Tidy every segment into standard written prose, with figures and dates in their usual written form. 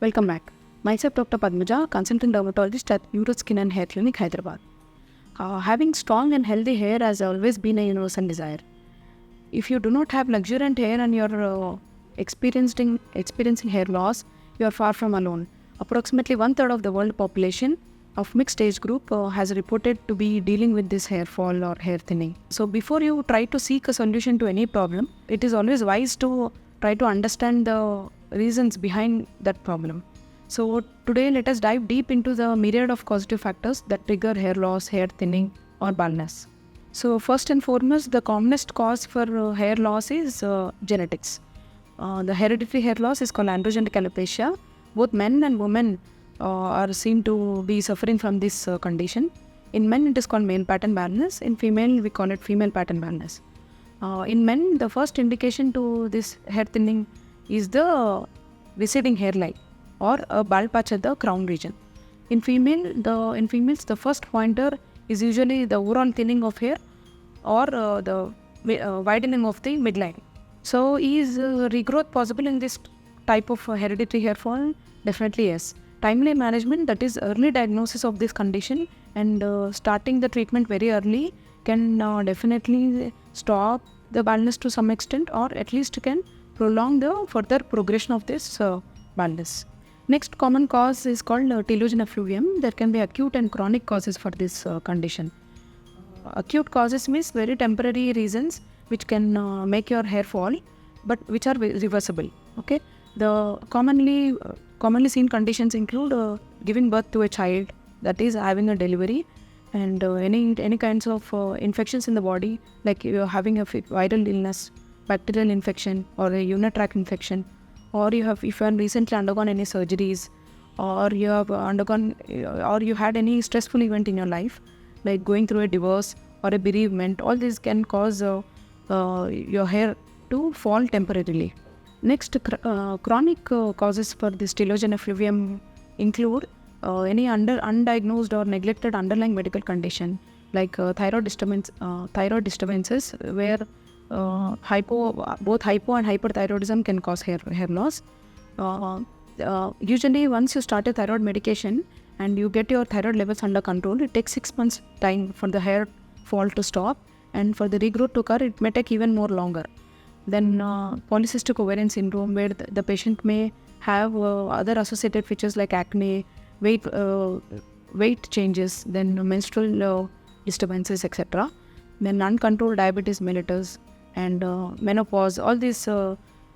Welcome back. Myself Dr. Padmaja, consultant dermatologist at Uro Skin and Hair Clinic, Hyderabad. Having strong and healthy hair has always been a universal desire. If you do not have luxuriant hair and you're experiencing hair loss, you are far from alone. Approximately 1/3 of the world population of mixed age group has reported to be dealing with this hair fall or hair thinning. So before you try to seek a solution to any problem, it is always wise to try to understand the reasons behind that problem. So today let us dive deep into the myriad of causative factors that trigger hair loss, hair thinning or baldness. So first and foremost, the commonest cause for hair loss is genetics. The hereditary hair loss is called androgenic alopecia. Both men and women are seen to be suffering from this condition. In men, it is called male pattern baldness. In female, we call it female pattern baldness. In men, the first indication to this hair thinning is the receding hairline or a bald patch at the crown region. In females, the first pointer is usually the overall thinning of hair or the widening of the midline. So, is regrowth possible in this type of hereditary hair fall? Definitely yes. Timely management, that is early diagnosis of this condition and starting the treatment very early can definitely stop the baldness to some extent, or at least can prolong the further progression of this baldness. Next common cause is called telogen effluvium. There can be acute and chronic causes for this condition. Acute causes means very temporary reasons which can make your hair fall, but which are reversible. Okay, the commonly seen conditions include giving birth to a child, that is having a delivery, and any kinds of infections in the body, like you're having a viral illness, bacterial infection or a urinary tract infection, or if you have recently undergone any surgeries, or you have undergone or you had any stressful event in your life, like going through a divorce or a bereavement. All this can cause your hair to fall temporarily. Next, chronic causes for this telogen effluvium include any undiagnosed or neglected underlying medical condition, like thyroid disturbances, where both hypo and hyperthyroidism can cause hair loss. Usually, once you start a thyroid medication and you get your thyroid levels under control, it takes 6 months time for the hair fall to stop, and for the regrowth to occur, it may take even more longer. Then polycystic ovarian syndrome, where the patient may have other associated features like acne, weight changes, then menstrual disturbances, etc. Then uncontrolled diabetes mellitus and menopause. All these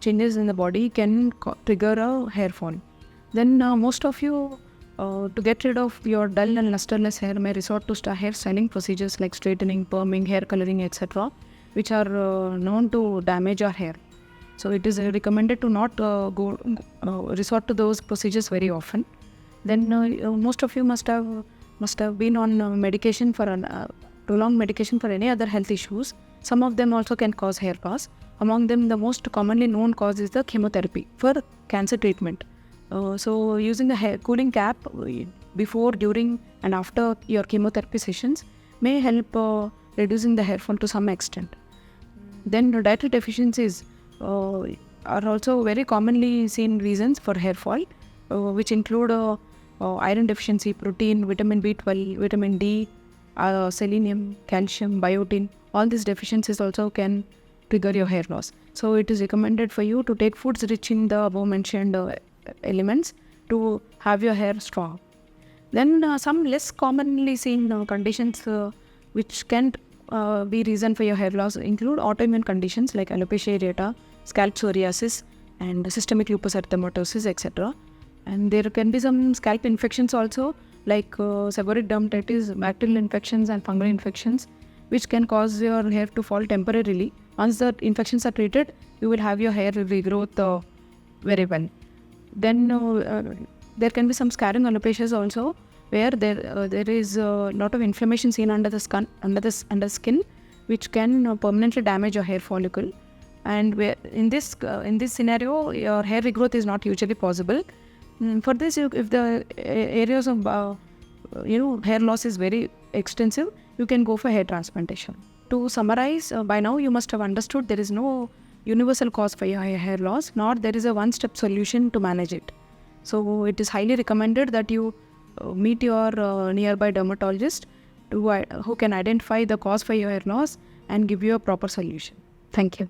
changes in the body can trigger a hair fall. Then most of you, to get rid of your dull and lusterless hair, may resort to hair styling procedures like straightening, perming, hair coloring, etc., which are known to damage our hair. So it is recommended to not resort to those procedures very often. Then most of you must have been on medication for prolonged medication for any other health issues. Some of them also can cause hair loss. Among them, the most commonly known cause is the chemotherapy for cancer treatment. So using a cooling cap before, during and after your chemotherapy sessions may help reducing the hair fall to some extent. Then dietary deficiencies are also very commonly seen reasons for hair fall, which include iron deficiency, protein, vitamin B12, vitamin D, selenium, calcium, biotin. All these deficiencies also can trigger your hair loss. So it is recommended for you to take foods rich in the above mentioned elements to have your hair strong. Then some less commonly seen conditions which can be reason for your hair loss include autoimmune conditions like alopecia areata, scalp psoriasis, and systemic lupus erythematosus, etc. And there can be some scalp infections also, like seborrheic dermatitis, bacterial infections, and fungal infections, which can cause your hair to fall temporarily. Once the infections are treated, you will have your hair regrowth very well. Then there can be some scarring alopecias also, where there is a lot of inflammation seen under the skin, which can permanently damage your hair follicle. And where in this scenario, your hair regrowth is not usually possible. For this, if the areas of hair loss is very extensive, you can go for hair transplantation. To summarize, by now you must have understood there is no universal cause for your hair loss, nor there is a one-step solution to manage it. So it is highly recommended that you meet your nearby dermatologist who can identify the cause for your hair loss and give you a proper solution. Thank you.